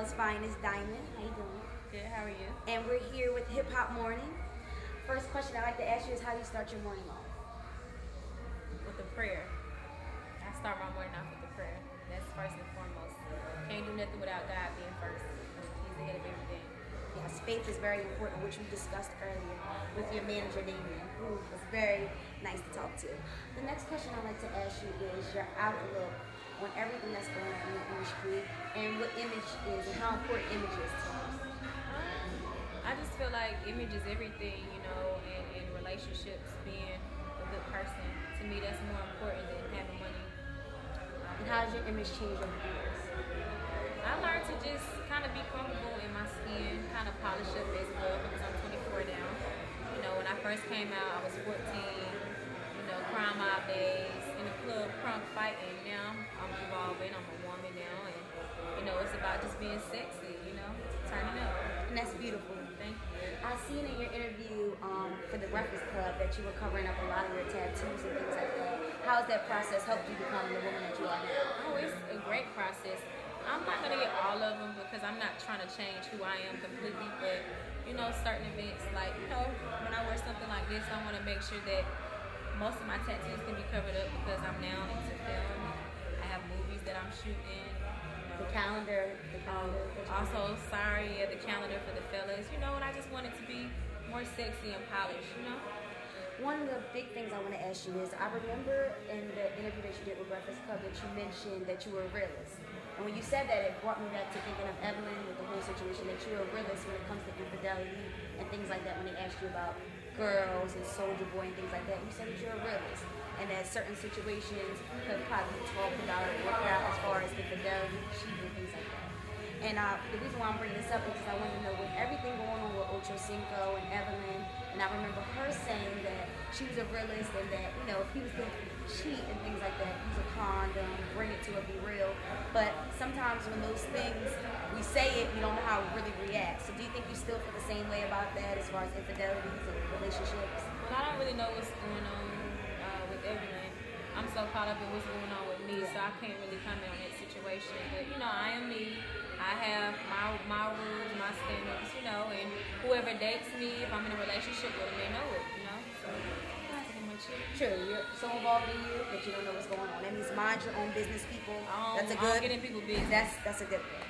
Chicago's finest, Damien. How you doing? Good, how are you? And we're here with Hip Hop Morning. First question I'd like to ask you is how you start your morning off? With a prayer. I start my morning off with a prayer. That's first and foremost. Can't do nothing without God being first. He's ahead of everything. Yes, faith is very important, which we discussed earlier with your manager, Damien, who was very nice to talk to. The next question I'd like to ask you is your outlook on everything that's going on in the industry and what image is and how important image is to us. I just feel like image is everything, you know, and relationships, being a good person. To me, that's more important than having money. And how does your image change over the years? I learned to just kind of be comfortable in my skin, kind of polish up as well because I'm 24 now. You know, when I first came out, I was 14, you know, crime mob days, in the club, crunk fighting. Now I'm evolving, I'm a woman now, and, you know, it's about just being sexy, you know, turning up. And that's beautiful. Thank you. I seen in your interview for the Breakfast Club that you were covering up a lot of your tattoos and things like that. How has that process helped you become the woman that you are now? Oh, it's a great process. I'm not going to get all of them because I'm not trying to change who I am completely, but, you know, certain events, like, you know, when I wear something like this, I want to make sure that most of my tattoos can be covered up because I'm now into film. I have movies that I'm shooting. The calendar. Also, the calendar for the fellas, you know, and I just wanted to be more sexy and polished, you know. One of the big things I want to ask you is, I remember in the interview that you did with Breakfast Club that you mentioned that you were a realist. And when you said that, it brought me back to thinking of Evelyn with the whole situation, that you were a realist when it comes to infidelity and things like that when they asked you about girls and Soldier Boy and things like that. You said that you're a realist and that certain situations could probably be talked about or worked out as far as infidelity, cheating, things like that. And the reason why I'm bringing this up is because I want to know, with everything going on with Ochocinco and Evelyn, and I remember her saying that she was a realist and that, you know, if he was going to cheat and things like that, use a condom, bring it to it, be real. But sometimes when those things, we say it, we don't know how we really react. So do you think you still feel the same way about that as far as infidelities and relationships? Well, I don't really know what's going on with Evelyn. I'm so caught up in what's going on with me, so I can't really comment on that situation. But, you know, I am me. I have my rules, my standards, you know, and whoever dates me, if I'm in a relationship with them, they know it, you know. So that's pretty much it. True, you're so involved in you that you don't know what's going on. That means mind your own business, people. I don't get in people's business. That's a good thing.